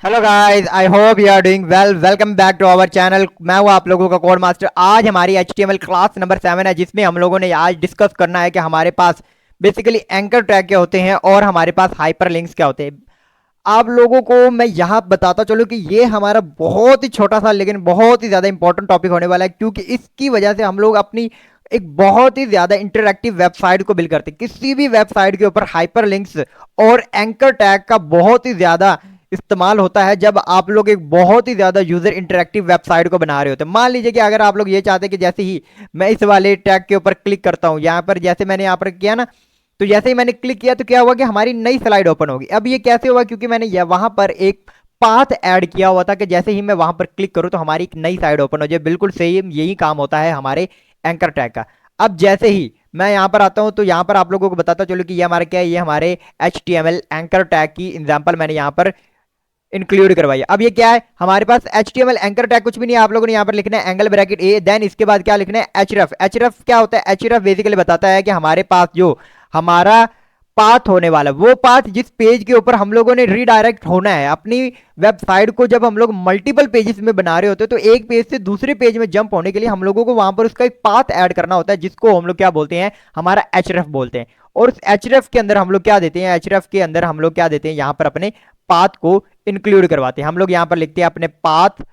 Hello guys, I hope you are doing well. Welcome back to our channel. मैं हूं आप लोगों का कोड मास्टर। आज हमारी HTML क्लास नंबर 7 है, जिसमें हम लोगों ने आज डिस्कस करना है कि हमारे पास बेसिकली एंकर टैग क्या होते हैं और हमारे पास हाइपर लिंक्स क्या होते हैं। आप लोगों को मैं यहाँ बताता चलूं कि ये हमारा बहुत ही छोटा सा लेकिन बहुत ही ज्यादा इंपॉर्टेंट टॉपिक होने वाला है, क्योंकि इसकी वजह से हम लोग अपनी एक बहुत ही ज्यादा इंटरैक्टिव वेबसाइट को बिल्ड करते हैं। किसी भी वेबसाइट के ऊपर हाइपर लिंक्स और एंकर टैग का बहुत ही ज्यादा इस्तेमाल होता है जब आप लोग एक बहुत ही ज्यादा यूजर इंटरेक्टिव वेबसाइट को बना रहे होते हैं। मान लीजिए कि अगर आप लोग ये चाहते हैं कि जैसे ही मैं इस वाले टैग के ऊपर क्लिक करता हूं, यहां पर जैसे मैंने यहां पर किया ना, तो जैसे ही मैंने क्लिक किया तो क्या हुआ कि हमारी नई स्लाइड ओपन होगी। अब ये कैसे हुआ? क्योंकि मैंने वहां पर एक पाथ ऐड किया हुआ था कि जैसे ही मैं वहां पर क्लिक करूं तो हमारी एक नई साइड ओपन हो जाए। बिल्कुल सही, यही काम होता है हमारे एंकर टैग का। अब जैसे ही मैं यहां पर आता हूं तो यहां पर आप लोगों को बताता चलो कि ये हमारा क्या है, ये हमारे HTML एंकर टैग की एग्जांपल मैंने यहां पर इंक्लूड करवाइए। अब ये क्या है, हमारे पास HTML एंकर टैग कुछ भी नहीं है। आप लोगों ने यहाँ पर लिखना है एंगल ब्रैकेट ए, देन इसके बाद क्या लिखना है, एचरफ। एचरफ क्या होता है? एचरफ बेसिकली बताता है कि हमारे पास जो हमारा पाथ होने वाला, वो पाथ जिस पेज के ऊपर हम लोगों ने रीडायरेक्ट होना है अपनी वेबसाइट को, जब हम लोग मल्टीपल पेजेस में बना रहे होते हैं तो एक पेज से दूसरे पेज में जंप होने के लिए हम लोगों को वहां पर उसका एक पाथ ऐड करना होता है, जिसको हम लोग क्या बोलते हैं, हमारा एचरफ बोलते हैं। और उस एचरफ के अंदर हम लोग क्या देते हैं, एचरफ के अंदर हम लोग क्या देते हैं, यहाँ पर अपने पाथ को इंक्लूड करवाते हैं। हम लोग यहां पर लिखते हैं अपने पाथ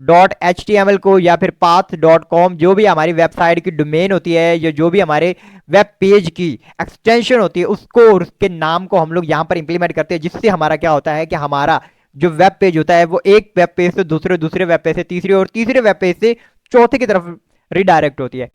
डॉट HTML को या फिर path.com, जो भी हमारी वेबसाइट की डोमेन होती है या जो भी हमारे वेब पेज की एक्सटेंशन होती है, उसको और उसके नाम को हम लोग यहां पर इंप्लीमेंट करते हैं, जिससे हमारा क्या होता है कि हमारा जो वेब पेज होता है वो एक वेब पेज से दूसरे, दूसरे वेब पेज से तीसरे और तीसरे वेब पेज से चौथे की तरफ रिडायरेक्ट होती है।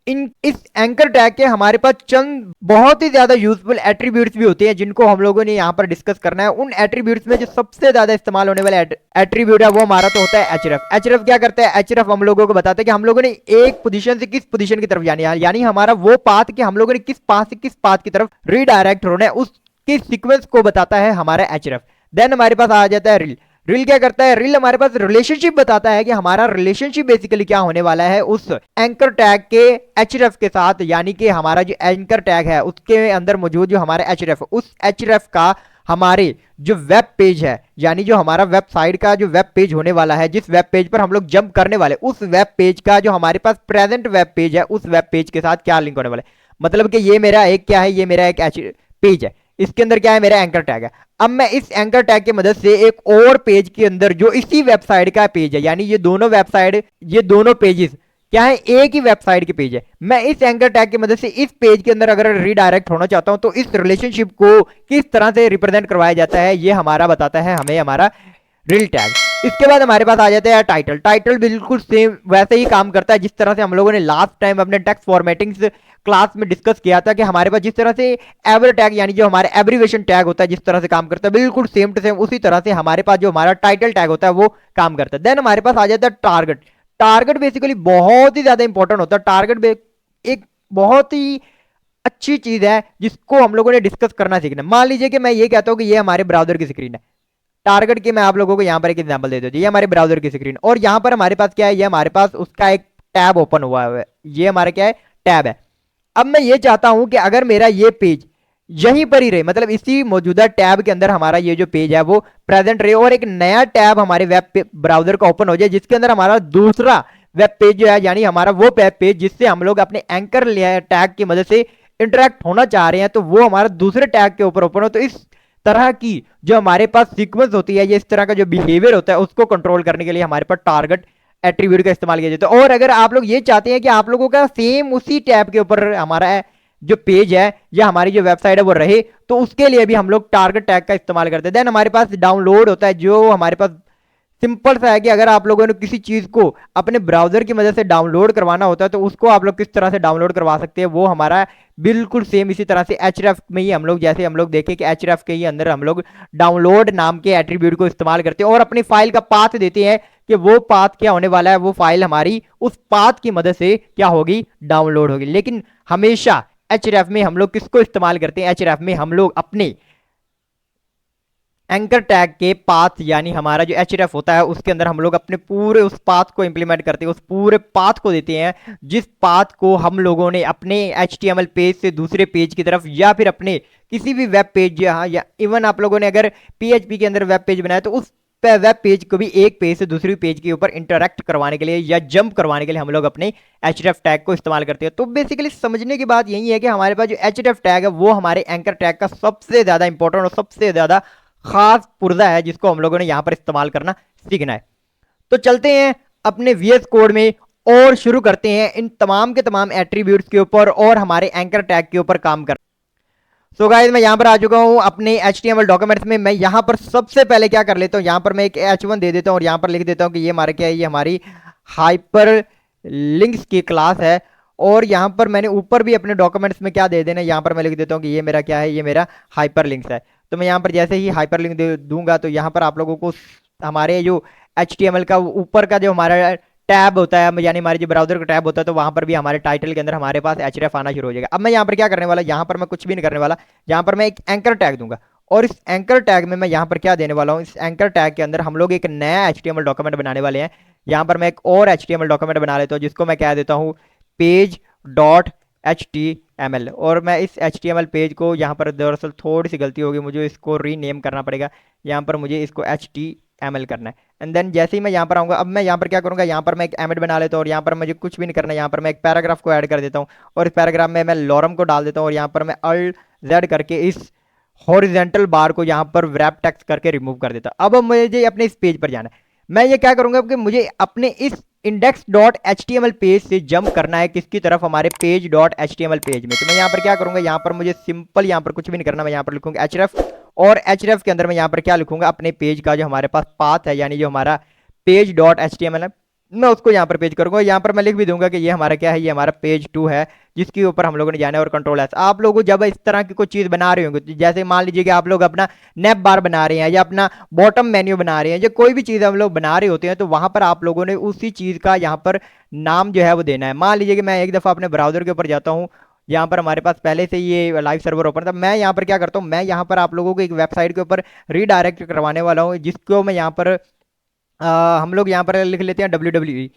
इस एंकर टैग के हमारे पास चंद बहुत ही ज्यादा यूजफुल एट्रीब्यूट्स भी होते हैं, जिनको हम लोगों ने यहाँ पर डिस्कस करना है। उन एट्रीब्यूट्स में जो सबसे ज्यादा इस्तेमाल होने वाला एट्रीब्यूट है वो हमारा तो होता है एचरफ। एचरफ क्या करता है? एचरफ हम लोगों को बताता है कि हम लोगों ने एक पोजीशन से किस पोजीशन की तरफ यानी हमारा वो पाथ कि हम लोगों ने किस पाथ से किस पाथ की तरफ रिडायरेक्ट होना है, उसके सीक्वेंस को बताता है हमारा एचरफ। देन हमारे पास आ जाता है रिल। रिल क्या करता है? रिल हमारे पास रिलेशनशिप बताता है कि हमारा रिलेशनशिप बेसिकली क्या होने वाला है उस एंकर टैग के एचरफ के साथ, यानी कि हमारा जो एंकर टैग है उसके अंदर मौजूद जो हमारा एचरफ, उस एचरफ का हमारे जो वेब पेज है, यानी जो हमारा वेबसाइट का जो वेब पेज होने वाला है, जिस वेब पेज पर हम लोग जंप करने वाले, उस वेब पेज का जो हमारे पास प्रेजेंट वेब पेज है, उस वेब पेज के साथ क्या लिंक होने वाला है। मतलब कि ये मेरा एक क्या है, ये मेरा एक पेज है, इसके अंदर क्या है, मेरा एंकर टैग है। अब मैं इस एंकर टैग की मदद से एक और पेज के अंदर जो इसी वेबसाइट का पेज है, यानी ये दोनों वेबसाइट, ये दोनों पेजेस क्या है, एक ही वेबसाइट के पेज है। मैं इस एंकर टैग की मदद से इस पेज के अंदर अगर रीडायरेक्ट होना चाहता हूं तो इस रिलेशनशिप को किस तरह से रिप्रेजेंट करवाया जाता है, ये हमारा बताता है हमें हमारा रिल टैग। इसके बाद हमारे पास आ जाता है टाइटल। टाइटल बिल्कुल सेम वैसे ही काम करता है जिस तरह से हम लोगों ने लास्ट टाइम अपने टेक्स्ट फॉर्मेटिंग क्लास में डिस्कस किया था कि हमारे पास जिस तरह से एवर टैग यानी जो हमारे एब्रीवेशन टैग होता है जिस तरह से काम करता है, बिल्कुल सेम टू सेम उसी तरह से हमारे पास जो हमारा टाइटल टैग होता है वो काम करता है। देन हमारे पास आ जाता है टारगेट। टारगेट बेसिकली बहुत ही ज्यादा इंपॉर्टेंट होता है। टारगेट एक बहुत ही अच्छी चीज है जिसको हम लोगों ने डिस्कस करना सीखना। मान लीजिए कि मैं ये कहता हूं कि ये हमारे ब्राउजर की स्क्रीन है। टारगेट की मैं आप लोगों को यहाँ पर एक एग्जांपल दे देती हूँ। ये हमारे ब्राउजर की स्क्रीन, और यहाँ पर हमारे पास क्या है, ये हमारे पास उसका एक टैब ओपन हुआ है, ये हमारा क्या है, टैब है। अब मैं ये चाहता हूं कि अगर मेरा ये पेज यहीं पर ही रहे, मतलब इसी मौजूदा टैब के अंदर हमारा ये जो पेज है वो प्रेजेंट रहे, और एक नया टैब हमारे वेब ब्राउजर का ओपन हो जाए जिसके अंदर हमारा दूसरा वेब पेज जो है, यानी हमारा वो वेब पेज जिससे हम लोग अपने एंकर टैग की मदद से इंटरेक्ट होना चाह रहे हैं, तो वो हमारा दूसरे टैग के ऊपर ओपन हो। तो इस तरह की जो हमारे पास सीक्वेंस होती है, ये इस तरह का जो बिहेवियर होता है उसको कंट्रोल करने के लिए हमारे पास टारगेट एट्रीब्यूट का इस्तेमाल किया जाता है। और अगर आप लोग ये चाहते हैं कि आप लोगों का सेम उसी टैब के ऊपर हमारा जो पेज है या हमारी जो वेबसाइट है वो रहे, तो उसके लिए भी हम लोग टारगेट टैग का इस्तेमाल करते हैं। देन हमारे पास डाउनलोड होता है, जो हमारे पास सिंपल सा है कि अगर आप लोगों ने किसी चीज को अपने ब्राउजर की मदद से डाउनलोड करवाना होता है तो उसको आप लोग किस तरह से डाउनलोड करवा सकते हैं, वो हमारा बिल्कुल सेम इसी तरह से एचरफ में ही हम लोग, जैसे हम लोग देखें कि एचरफ के ही अंदर हम लोग डाउनलोड नाम के एट्रीब्यूट को इस्तेमाल करते हैं और अपनी फाइल का पाथ देते हैं कि वो पाथ क्या होने वाला है, वो फाइल हमारी उस पाथ की मदद से क्या होगी, डाउनलोड होगी। लेकिन हमेशा एचरफ में हम लोग किसको इस्तेमाल करते हैं, एचरफ में हम लोग अपने एंकर टैग के पाथ, यानी हमारा जो एचरफ होता है उसके अंदर हम लोग अपने पूरे उस पाथ को इंप्लीमेंट करते हैं, उस पूरे पाथ को देते हैं जिस पाथ को हम लोगों ने अपने HTML पेज से दूसरे पेज की तरफ या फिर अपने किसी भी वेब पेज या इवन आप लोगों ने अगर PHP के अंदर वेब पेज बनाया तो उस वेब पेज को भी एक पेज से दूसरी पेज के ऊपर इंटरेक्ट करवाने के लिए या जंप करवाने के लिए हम लोग अपने href टैग को इस्तेमाल करते हैं। तो बेसिकली समझने की बात यही है कि हमारे पास जो href टैग है वो हमारे एंकर टैग का सबसे ज्यादा इंपॉर्टेंट और सबसे ज्यादा खास पुर्जा है, जिसको हम लोगों ने यहाँ पर इस्तेमाल करना सीखना है। तो चलते हैं अपने VS कोड में और शुरू करते हैं इन तमाम के तमाम एट्रीब्यूट्स के ऊपर और हमारे एंकर टैग के ऊपर काम कर। सो गाइस मैं यहां पर आ चुका हूं अपने HTML डॉक्यूमेंट्स में। मैं यहां पर सबसे पहले क्या कर लेता हूं, यहां पर मैं एक h1 दे देता हूं और यहां पर लिख देता हूं कि ये हमारा क्या है, ये हमारी हाइपर लिंक्स की क्लास है। और यहां पर मैंने ऊपर भी अपने डॉक्यूमेंट्स में क्या दे देना, यहां पर मैं लिख देता हूं कि ये मेरा क्या है, ये मेरा हाइपर लिंक्स है। तो मैं यहां पर जैसे ही हाइपर लिंक दूंगा तो यहां पर आप लोगों को हमारे जो HTML का ऊपर का जो हमारा टैब होता है, यानी हमारे जो ब्राउजर का टैब होता है, तो वहां पर भी हमारे टाइटल के अंदर हमारे पास href आना शुरू हो जाएगा। अब मैं यहाँ पर क्या करने वाला, यहाँ पर मैं कुछ भी नहीं करने वाला, यहाँ पर मैं एक एंकर टैग दूंगा और इस एंकर टैग में मैं यहाँ पर क्या देने वाला हूँ, इस एंकर टैग के अंदर हम लोग एक नया HTML डॉक्यूमेंट बनाने वाले हैं। यहाँ पर मैं एक और HTML डॉक्यूमेंट बना लेता हूँ जिसको मैं कह देता हूँ पेज डॉट HTML। और मैं इस HTML पेज को यहाँ पर दरअसल थोड़ी सी गलती होगी, मुझे इसको रीनेम करना पड़ेगा। यहाँ पर मुझे इसको HTML करना है एंड देन जैसे ही मैं यहाँ पर आऊँगा, अब मैं यहाँ पर क्या करूँगा, यहाँ पर मैं एक एमिट बना लेता हूँ और यहाँ पर मुझे कुछ भी नहीं करना, यहाँ पर मैं एक पैराग्राफ को ऐड कर देता हूँ और इस पैराग्राफ में मैं लॉरम को डाल देता हूँ और यहाँ पर मैं Alt Z करके इस हॉरिजेंटल बार को यहाँ पर wrap टेक्स्ट करके रिमूव कर देता हूँ। अब मुझे अपने इस पेज पर जाना है। मैं ये क्या करूँगा कि मुझे अपने इस index.html पेज से जंप करना है किसकी तरफ, हमारे page.html पेज में। तो मैं यहाँ पर क्या करूँगा, यहाँ पर मुझे सिंपल यहाँ पर कुछ भी नहीं करना, मैं यहाँ पर लिखूँगा href और href के अंदर मैं यहाँ पर क्या लिखूंगा, अपने पेज का जो हमारे पास पाथ है, यानी जो हमारा पेज डॉट HTML है, मैं उसको यहाँ पर पेज करूंगा। यहाँ पर मैं लिख भी दूंगा कि ये हमारा क्या है, ये हमारा पेज 2 है जिसके ऊपर हम लोगों ने जाना है। और कंट्रोल S, आप लोग जब इस तरह की कोई चीज बना रहे होंगे, जैसे मान लीजिए कि आप लोग अपना नेप बार बना रहे हैं या अपना बॉटम मेन्यू बना रहे हैं या कोई भी चीज हम लोग बना रहे होते हैं, तो वहां पर आप लोगों ने उसी चीज का यहाँ पर नाम जो है वो देना है। मान लीजिए कि मैं एक दफा अपने ब्राउजर के ऊपर जाता हूँ, यहाँ पर हमारे पास पहले से ये लाइव सर्वर ओपन था। मैं यहाँ पर क्या करता हूँ, मैं यहाँ पर आप लोगों को एक वेबसाइट के ऊपर रीडायरेक्ट करवाने वाला हूँ, जिसको मैं यहाँ पर हम लोग यहाँ पर लिख लेते हैं WWE,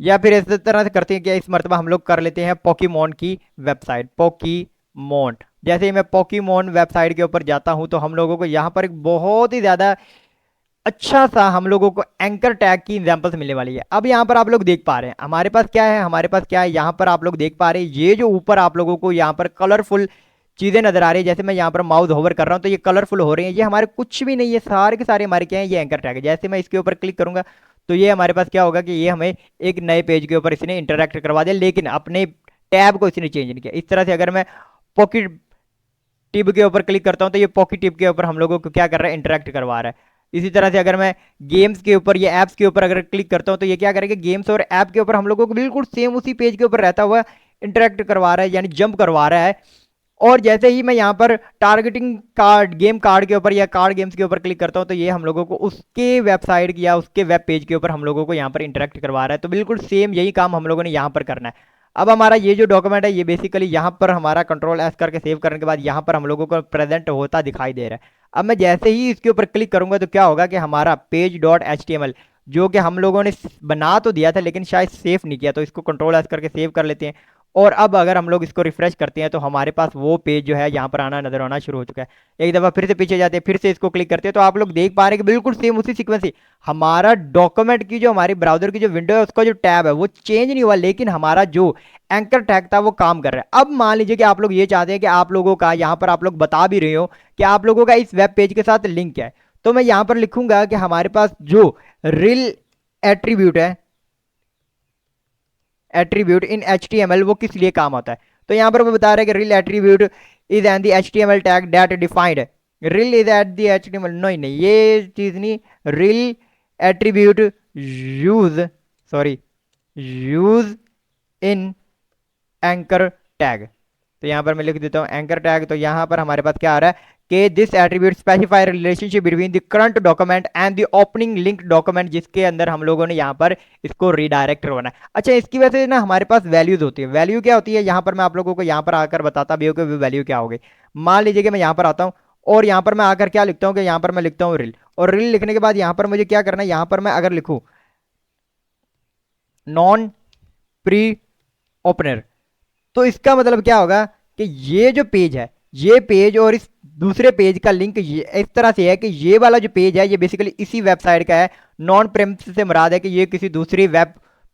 या फिर इस तरह से करते हैं कि इस मरतबा हम लोग कर लेते हैं पोकेमॉन की वेबसाइट, पोकेमॉन। जैसे ही मैं पोकेमॉन वेबसाइट के ऊपर जाता हूं तो हम लोगों को यहाँ पर एक बहुत ही ज्यादा अच्छा सा हम लोगों को एंकर टैग की एग्जांपल्स मिलने वाली है। अब यहाँ पर आप लोग देख पा रहे हैं हमारे पास क्या है, हमारे पास क्या है, यहाँ पर आप लोग देख पा रहे हैं ये जो ऊपर आप लोगों को यहाँ पर कलरफुल चीजें नजर आ रही है। जैसे मैं यहाँ पर माउस होवर कर रहा हूँ तो ये कलरफुल हो रही है, ये हमारे कुछ भी नहीं है, सारे के सारे हमारे क्या है, ये एंकर टैग है। जैसे मैं इसके ऊपर क्लिक करूंगा तो ये हमारे पास क्या होगा कि ये हमें एक नए पेज के ऊपर इसने इंटरेक्ट करवा दिया, लेकिन अपने टैब को इसने चेंज नहीं किया। इस तरह से अगर मैं पॉकेट टिप के ऊपर क्लिक करता हूं तो ये पॉकेट टिप के ऊपर हम लोगों को क्या कर रहा है, इंटरेक्ट करवा रहा है। इसी तरह से अगर मैं गेम्स के ऊपर या ऐप्स के ऊपर अगर क्लिक करता हूं तो ये क्या करेगा, गेम्स और ऐप के ऊपर हम लोगों को बिल्कुल सेम उसी पेज के ऊपर रहता हुआ इंटरेक्ट करवा रहा है, यानी जंप करवा रहा है। और जैसे ही मैं यहाँ पर टारगेटिंग कार्ड गेम कार्ड के ऊपर या कार्ड गेम्स के ऊपर क्लिक करता हूँ तो ये हम लोगों को उसके वेबसाइट या उसके वेब पेज के ऊपर हम लोगों को यहाँ पर इंटरेक्ट करवा रहा है। तो बिल्कुल सेम यही काम हम लोगों ने यहाँ पर करना है। अब हमारा ये जो डॉक्यूमेंट है ये बेसिकली यहाँ पर हमारा कंट्रोल S करके सेव करने के बाद यहाँ पर हम लोगों को प्रेजेंट होता दिखाई दे रहा है। अब मैं जैसे ही इसके ऊपर क्लिक करूंगा तो क्या होगा कि हमारा पेज डॉट HTML जो कि हम लोगों ने बना तो दिया था लेकिन शायद सेव नहीं किया, तो इसको कंट्रोल S करके सेव कर लेते हैं। और अब अगर हम लोग इसको रिफ्रेश करते हैं तो हमारे पास वो पेज जो है यहाँ पर आना नजर आना शुरू हो चुका है। एक दफा फिर से पीछे जाते हैं, फिर से इसको क्लिक करते हैं तो आप लोग देख पा रहे हैं कि बिल्कुल सेम उसी सीक्वेंस से हमारा डॉक्यूमेंट की जो हमारी ब्राउजर की जो विंडो है उसका जो टैब है वो चेंज नहीं हुआ, लेकिन हमारा जो एंकर टैग था वो काम कर रहा है। अब मान लीजिए कि आप लोग ये चाहते हैं कि आप लोगों का यहाँ पर आप लोग बता भी रहे हो कि आप लोगों का इस वेब पेज के साथ लिंक है, तो मैं यहाँ पर लिखूंगा कि हमारे पास जो रिल एट्रीब्यूट है, एट्रीब्यूट इन HTML वो किस लिए काम आता है। तो यहां पर वो बता रहे हैं कि rel attribute is and the HTML tag that defined, rel is at the HTML, नहीं नहीं ये चीज नहीं, rel attribute use use in anchor tag. तो यहां पर मैं लिख देता हूं एंकर टैग। तो यहां पर हमारे पास क्या आ रहा है कि this attribute specify relationship between the current document and the opening link document, जिसके अंदर हम लोगों ने यहाँ पर इसको रीडायरेक्ट करवाना है। अच्छा, इसकी वजह से ना हमारे पास वैल्यूज होती है। वैल्यू क्या होती है, यहाँ पर मैं आप लोगों को यहाँ पर आकर बताता भी हूँ कि वैल्यू क्या होगी। मान लीजिए कि मैं यहाँ पर आता हूँ और यहाँ पर मैं आकर क्या लिखता हूँ कि यहाँ पर मैं लिखता हूँ रिल, और रिल लिखने के बाद यहाँ पर मुझे क्या करना है, यहाँ पर मैं अगर लिखूँ नॉन प्री ओपनर, तो इसका मतलब क्या होगा कि ये जो पेज है, ये पेज और इस दूसरे पेज का लिंक इस तरह से है कि ये वाला जो पेज है ये बेसिकली इसी वेबसाइट का है। नॉन प्रेमिस से मुराद है कि ये किसी दूसरी वेब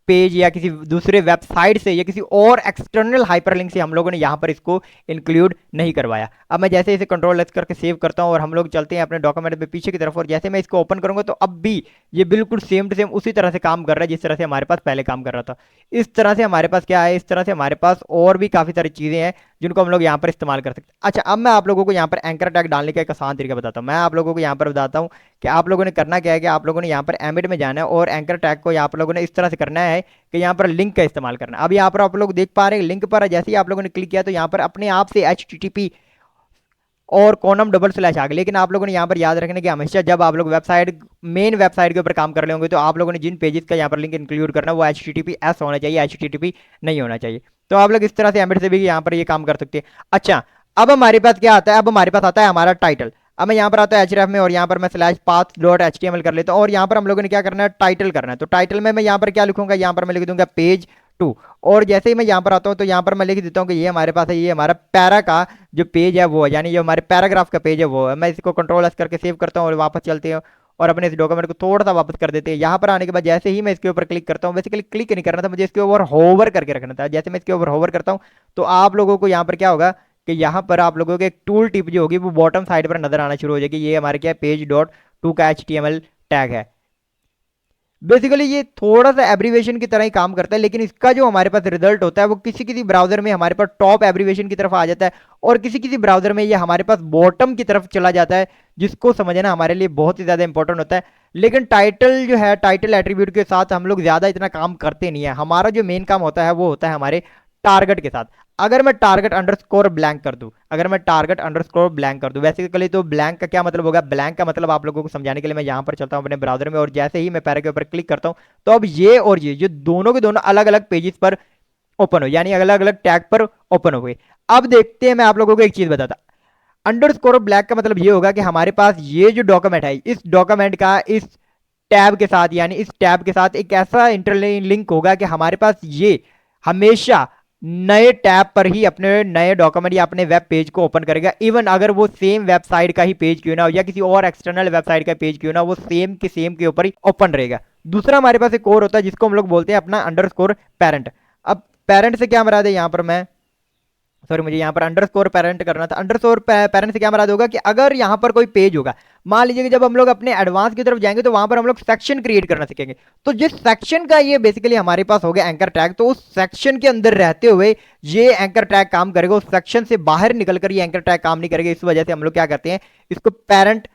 पेज या किसी दूसरे वेबसाइट से या किसी और एक्सटर्नल हाइपरलिंक से हम लोगों ने यहाँ पर इसको इंक्लूड नहीं करवाया। अब मैं जैसे इसे कंट्रोल एस करके सेव करता हूँ और हम लोग चलते हैं अपने डॉक्यूमेंट में पीछे की तरफ, और जैसे मैं इसको ओपन करूंगा तो अब भी ये बिल्कुल सेम टू सेम उसी तरह से काम कर रहा है जिस तरह से हमारे पास पहले काम कर रहा था। इस तरह से हमारे पास क्या है, इस तरह से हमारे पास और भी काफ़ी सारी चीज़ें हैं जिनको हम लोग यहाँ पर इस्तेमाल कर सकते हैं। अच्छा, अब मैं आप लोगों को यहाँ पर एंकर टैग डालने का एक आसान तरीका बताता हूँ। मैं आप लोगों को यहाँ पर बताता हूँ कि आप लोगों ने करना क्या है कि आप लोगों ने यहाँ पर एमिट में जाना है और एंकर टैग को आप लोगों ने इस तरह से करना है कि यहाँ पर लिंक का इस्तेमाल करना है। अब यहाँ पर आप लोग देख पा रहे हैं लिंक पर जैसे ही आप लोगों ने क्लिक किया तो यहाँ पर अपने आप से HTTP और कॉलम डबल स्लैश आ गए। लेकिन आप लोगों ने यहाँ पर याद रखना कि हमेशा जब आप लोग मेन वेबसाइट के ऊपर काम कर रहे होंगे तो आप लोगों ने जिन पेजेस का यहाँ पर लिंक इंक्लूड करना वो HTTPS होना चाहिए, HTTP नहीं होना चाहिए। तो आप लोग इस तरह से एमिट से भी यहाँ पर ये काम कर सकते हैं। अच्छा, अब हमारे पास क्या आता है, अब हमारे पास आता है हमारा टाइटल। अब मैं यहाँ पर आता है href में और यहाँ पर मैं /path.html कर लेता हूँ और यहाँ पर हम लोगों ने क्या करना है, टाइटल करना है। तो टाइटल में मैं यहाँ पर क्या लिखूंगा, यहाँ पर मैं लिख दूंगा पेज 2। और जैसे ही मैं यहाँ पर आता हूँ तो यहाँ पर मैं लिख देता हूँ कि ये हमारे पास है, ये हमारा पैरा का जो पेज है वो है, यानी जो हमारे पैराग्राफ का पेज है वो है। मैं इसको कंट्रोल एस करके सेव करता हूँ और वापस चलते हैं और अपने इस डॉक्यूमेंट को थोड़ा सा वापस कर देते हैं। यहाँ पर आने के बाद जैसे ही मैं इसके ऊपर क्लिक करता हूँ, बेसिकली क्लिक नहीं करना था मुझे, इसके ऊपर होवर करके रखना था। जैसे मैं इसके ऊपर होवर करता हूँ तो आप लोगों को यहाँ पर क्या होगा कि यहाँ पर आप लोगों के एक टूल टिप जो होगी वो बॉटम साइड पर नजर आना शुरू हो जाएगी। ये हमारे क्या पेज.2 का HTML टैग है। बेसिकली ये थोड़ा सा एब्रीवेशन की तरह ही काम करता है, लेकिन इसका जो हमारे पास रिजल्ट होता है वो किसी किसी ब्राउजर में हमारे पास टॉप एब्रीवेशन की तरफ आ जाता है और किसी किसी ब्राउजर में ये हमारे पास बॉटम की तरफ चला जाता है, जिसको समझना हमारे लिए बहुत ही ज़्यादा इंपॉर्टेंट होता है। लेकिन टाइटल जो है, टाइटल एट्रीब्यूट के साथ हम लोग ज़्यादा इतना काम करते नहीं है। हमारा जो मेन काम होता है वो होता है हमारे टारगेट के साथ। अगर मैं टारगेट अंडरस्कोर ब्लैंक कर दूं, अगर मैं टारगेट अंडरस्कोर ब्लैंक कर दूं, बेसिकली तो ब्लैंक का क्या मतलब होगा, ब्लैंक का मतलब आप लोगों को समझाने के लिए मैं यहां पर चलता हूं अपने ब्राउजर में और जैसे ही मैं पैरा के ऊपर क्लिक करता हूं तो अब ये और ये जो दोनों के दोनों अलग अलग पेजेस पर ओपन हो, यानी अलग अलग टैग पर ओपन हो गए। अब देखते हैं, मैं आप लोगों को एक चीज बताता। अंडरस्कोर ब्लैक का मतलब ये होगा कि हमारे पास ये जो डॉक्यूमेंट है, इस डॉक्यूमेंट का इस टैब के साथ, यानी इस टैब के साथ एक ऐसा इंटरलिंक होगा कि हमारे पास ये हमेशा नए टैब पर ही अपने नए डॉक्यूमेंट या अपने वेब पेज को ओपन करेगा, इवन अगर वो सेम वेबसाइट का ही पेज क्यों ना हो या किसी और एक्सटर्नल वेबसाइट का पेज क्यों ना हो, वो सेम के ऊपर ही ओपन रहेगा। दूसरा हमारे पास एक और होता है जिसको हम लोग बोलते हैं अपना अंडरस्कोर पेरेंट। अब पेरेंट से क्या मराद है, यहाँ पर मैं सॉरी मुझे यहाँ पर अंडरस्कोर पेरेंट करना था। अंडरस्कोर पेरेंट से क्या मराद होगा कि अगर यहाँ पर कोई पेज होगा, मान लीजिए कि जब हम लोग अपने एडवांस की तरफ जाएंगे तो वहां पर हम लोग सेक्शन क्रिएट करना सीखेंगे। तो जिस सेक्शन का ये बेसिकली हमारे पास हो गया एंकर टैग, तो उस सेक्शन के अंदर रहते हुए ये एंकर टैग काम करेगा, उस सेक्शन से बाहर निकलकर ये एंकर टैग काम नहीं करेगा। इस वजह से हम लोग क्या करते हैं, इसको पेरेंट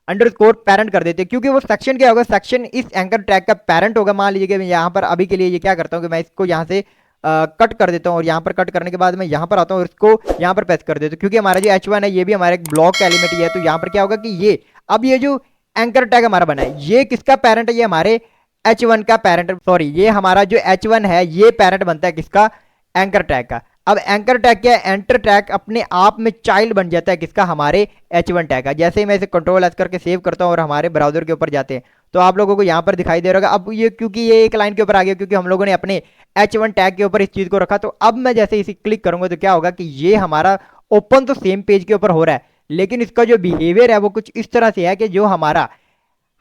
अंडरस्कोर पेरेंट कर देते हैं, क्योंकि वो सेक्शन क्या होगा, सेक्शन इस एंकर टैग का पेरेंट होगा। मान लीजिए कि यहाँ पर अभी के लिए ये क्या करता हूँ कि मैं इसको यहाँ से कट कर देता हूँ और यहाँ पर कट करने के बाद मैं यहाँ पर आता हूँ और इसको यहाँ पर पेस्ट कर देता हूँ, क्योंकि हमारा जो H1 है ये भी हमारा एक ब्लॉक का एलिमेंट ही है। तो यहाँ पर क्या होगा कि ये अब ये जो एंकर टैग हमारा बना है ये किसका पेरेंट है, ये हमारे H1 का पेरेंट, सॉरी ये हमारा जो H1 है ये पेरेंट बनता है किसका, एंकर टैग का। अब एंकर टैग क्या है, एंटर टैग अपने आप में चाइल्ड बन जाता है किसका, हमारे H1 टैग का। जैसे ही मैं इसे कंट्रोल एस करके सेव करता हूँ और हमारे ब्राउजर के ऊपर जाते हैं तो आप लोगों को यहाँ पर दिखाई दे रहा होगा। अब ये क्योंकि ये एक लाइन के ऊपर आ गया क्योंकि हम लोगों ने अपने H1 टैग के ऊपर इस चीज को रखा। तो अब मैं जैसे इसे क्लिक करूंगा तो क्या होगा कि ये हमारा ओपन तो सेम पेज के ऊपर हो रहा है, लेकिन इसका जो बिहेवियर है वो कुछ इस तरह से है कि जो हमारा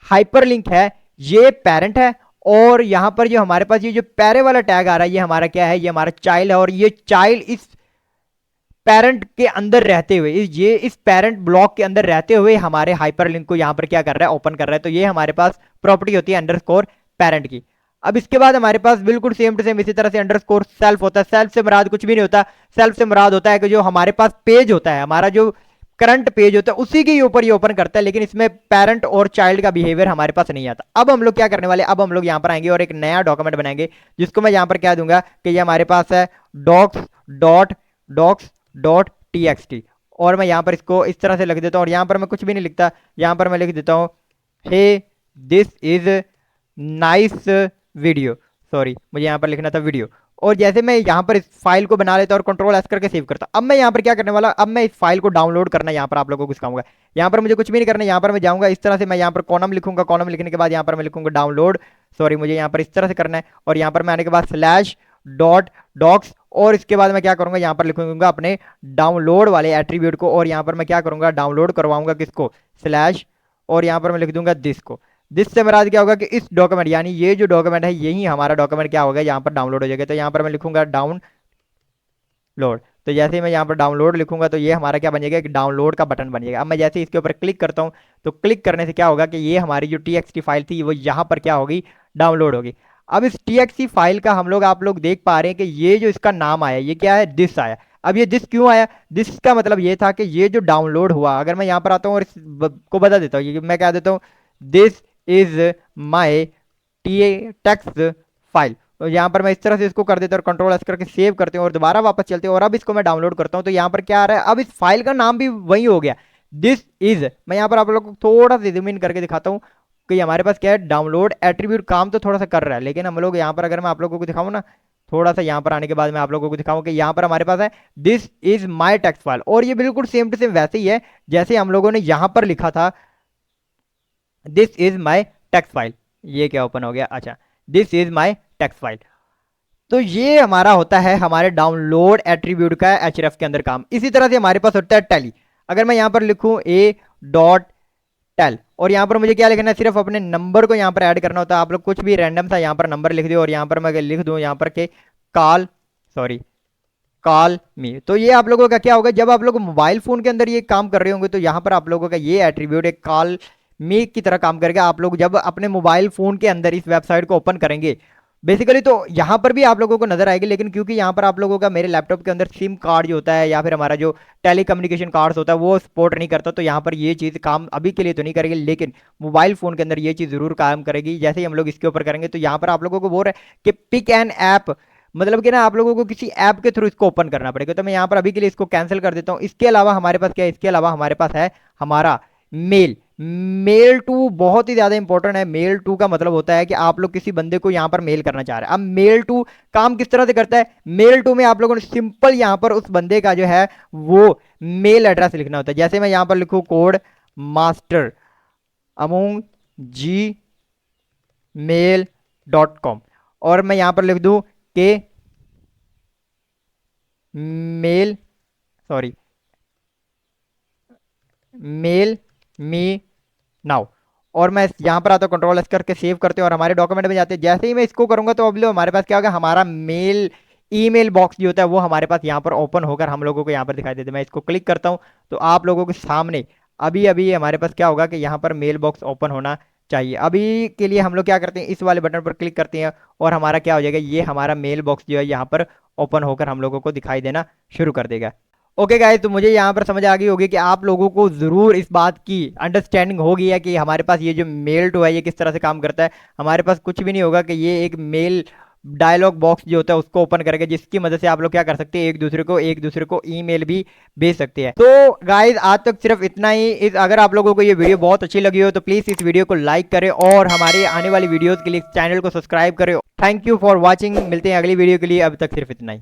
हाइपरलिंक है ये पेरेंट है और यहाँ पर जो हमारे पास ये जो पैरे वाला टैग आ रहा है ये हमारा क्या है, ये हमारा चाइल्ड है। और ये चाइल्ड इस पेरेंट के अंदर रहते हुए, ये इस पेरेंट ब्लॉक के अंदर रहते हुए हमारे हाइपरलिंक को यहाँ पर क्या कर रहा है, ओपन कर रहा है। तो ये हमारे पास प्रॉपर्टी होती है अंडरस्कोर पेरेंट की। अब इसके बाद हमारे पास बिल्कुल सेम टू सेम इसी तरह से अंडरस्कोर सेल्फ होता है। सेल्फ से मुराद कुछ भी नहीं होता, सेल्फ से मुराद होता है कि जो हमारे पास पेज होता है, हमारा जो करंट पेज होता है उसी के ऊपर ये ओपन करता है, लेकिन इसमें पेरेंट और चाइल्ड का बिहेवियर हमारे पास नहीं आता। अब हम लोग क्या करने वाले, अब हम लोग यहाँ पर आएंगे और एक नया डॉक्यूमेंट बनाएंगे जिसको मैं यहाँ पर क्या दूंगा कि ये हमारे पास है docs.txt और मैं यहाँ पर इसको इस तरह से लिख देता हूँ और यहाँ पर मैं कुछ भी नहीं लिखता, यहाँ पर मैं लिख देता हूँ hey this is nice video, sorry मुझे यहाँ पर लिखना था वीडियो। और जैसे मैं यहाँ पर इस फाइल को बना लेता हूँ और कंट्रोल एस करके सेव करता। अब मैं यहाँ पर क्या करने वाला, अब मैं इस फाइल को डाउनलोड करना यहाँ पर आप लोगों को सिखाऊंगा। यहाँ पर मुझे कुछ भी नहीं करना, यहाँ पर मैं जाऊँगा इस तरह से, मैं यहाँ पर कॉलम लिखूंगा, कॉलम लिखने के बाद यहाँ पर मैं लिखूंगा डाउनलोड, सॉरी मुझे यहाँ पर इस तरह से करना है और यहाँ पर मैं आने के बाद /.docs और इसके बाद मैं क्या करूंगा, यहाँ पर लिखूंगा अपने डाउनलोड वाले एट्रीब्यूट को, और यहाँ पर मैं क्या करूंगा, डाउनलोड करवाऊंगा किसको, स्लैश, और यहाँ पर मैं लिख दूंगा दिस को। दिस से मेरा क्या होगा कि इस डॉक्यूमेंट, यानी ये जो डॉक्यूमेंट है यही हमारा डॉक्यूमेंट क्या होगा, यहाँ पर डाउनलोड हो जाएगा। तो यहाँ पर मैं लिखूंगा डाउनलोड। तो जैसे ही मैं यहाँ पर डाउनलोड लिखूंगा तो ये हमारा क्या बन जाएगा, एक डाउनलोड का बटन बन जाएगा। अब मैं जैसे इसके ऊपर क्लिक करता हूँ तो क्लिक करने से क्या होगा कि ये हमारी जो txt फाइल थी वो यहाँ पर क्या होगी, डाउनलोड होगी। अब इस txt फाइल का हम लोग, आप लोग देख पा रहे हैं कि ये जो इसका नाम आया ये क्या है, दिस आया। अब ये दिस क्यों आया, दिस का मतलब ये था कि ये जो डाउनलोड हुआ, अगर मैं यहाँ पर आता हूँ और को बता देता हूँ, मैं क्या देता हूँ, this is my text file. तो यहाँ पर मैं इस तरह से इसको कर देता हूँ, कंट्रोल एस करके सेव करते हैं और दोबारा वापस चलते हैं, और अब इसको मैं डाउनलोड करता हूँ तो यहाँ पर क्या आ रहा है, अब इस फाइल का नाम भी वही हो गया, दिस इज। मैं यहाँ पर आप लोगों को थोड़ा सा जूम इन करके दिखाता हूँ कि हमारे पास क्या है, डाउनलोड एट्रीब्यूट काम तो थोड़ा सा कर रहा है, लेकिन हम लोग यहाँ पर, अगर मैं आप लोगों को दिखाऊँ ना, थोड़ा सा यहाँ पर आने के बाद मैं आप लोगों को दिखाऊं कि यहाँ पर हमारे पास है this is my text file, और ये बिल्कुल सेम टू सेम वैसे ही है जैसे हम लोगों ने यहाँ पर लिखा था this is my text file. ये क्या ओपन हो गया, अच्छा, this is my text file. तो ये हमारा होता है हमारे डाउनलोड एट्रीब्यूट का href के अंदर काम। इसी तरह से हमारे पास होता है टैली। अगर मैं यहाँ पर लिखूं a.tel, और यहाँ पर मुझे क्या लिखना है, सिर्फ अपने नंबर को यहाँ पर ऐड करना होता है। आप लोग कुछ भी रैंडम सा यहाँ पर नंबर लिख दो, और यहाँ पर मैं लिख दूं यहाँ पर के कॉल मी। तो ये आप लोगों का क्या होगा, जब आप लोग मोबाइल फोन के अंदर ये काम कर रहे होंगे तो यहाँ पर आप लोगों का ये एट्रीब्यूट एक कॉल मी की तरह काम करेगा। आप लोग जब अपने मोबाइल फोन के अंदर इस वेबसाइट को ओपन करेंगे बेसिकली, तो यहाँ पर भी आप लोगों को नजर आएगी, लेकिन क्योंकि यहाँ पर आप लोगों का मेरे लैपटॉप के अंदर सिम कार्ड जो होता है या फिर हमारा जो टेलीकम्युनिकेशन कार्ड्स होता है वो सपोर्ट नहीं करता, तो यहाँ पर ये चीज़ काम अभी के लिए तो नहीं करेगी, लेकिन मोबाइल फोन के अंदर ये चीज़ जरूर काम करेगी। जैसे ही हम लोग इसके ऊपर करेंगे तो यहाँ पर आप लोगों को बोल रहा है कि पिक एन ऐप, मतलब कि ना आप लोगों को किसी ऐप के थ्रू इसको ओपन करना पड़ेगा। तो मैं यहाँ पर अभी के लिए इसको कैंसिल कर देता हूँ। इसके अलावा हमारे पास क्या है, इसके अलावा हमारे पास है हमारा मेल टू, बहुत ही ज्यादा इंपॉर्टेंट है। मेल टू का मतलब होता है कि आप लोग किसी बंदे को यहाँ पर मेल करना चाह रहे हैं। अब मेल टू काम किस तरह से करता है, मेल टू में आप लोगों ने सिंपल यहाँ पर उस बंदे का जो है वो मेल एड्रेस लिखना होता है। जैसे मैं यहाँ पर लिखूँ कोड मास्टर अमोंग जी मेल.com, और मैं यहाँ पर लिख दूं के मेल मी नाउ, और मैं यहाँ पर आता हूँ, कंट्रोल एस करके सेव करते हैं और हमारे डॉक्यूमेंट में जाते हैं। जैसे ही मैं इसको करूंगा तो अब लो हमारे पास क्या होगा, हमारा मेल ईमेल बॉक्स जो होता है वो हमारे पास यहाँ पर ओपन होकर हम लोगों को यहाँ पर दिखाई देता है। मैं इसको क्लिक करता हूँ तो आप लोगों के सामने अभी अभी हमारे पास क्या होगा कि यहाँ पर मेल बॉक्स ओपन होना चाहिए। अभी के लिए हम लोग क्या करते हैं, इस वाले बटन पर क्लिक करते हैं और हमारा क्या हो जाएगा, ये हमारा मेल बॉक्स जो है यहाँ पर ओपन होकर हम लोगों को दिखाई देना शुरू कर देगा। ओके गाइस, तो मुझे यहाँ पर समझ आ गई होगी कि आप लोगों को जरूर इस बात की अंडरस्टैंडिंग होगी है कि हमारे पास ये जो मेल टू है ये किस तरह से काम करता है। हमारे पास कुछ भी नहीं होगा कि ये एक मेल डायलॉग बॉक्स जो होता है उसको ओपन करेगा, जिसकी मदद से आप लोग क्या कर सकते हैं, एक दूसरे को ईमेल भी भेज सकते हैं। तो गाइस आज तक सिर्फ इतना ही। अगर आप लोगों को ये वीडियो बहुत अच्छी लगी हो तो प्लीज इस वीडियो को लाइक करें और हमारे आने वाली वीडियोस के लिए चैनल को सब्सक्राइब करें। थैंक यू फॉर वॉचिंग, मिलते हैं अगली वीडियो के लिए। अब तक सिर्फ इतना ही।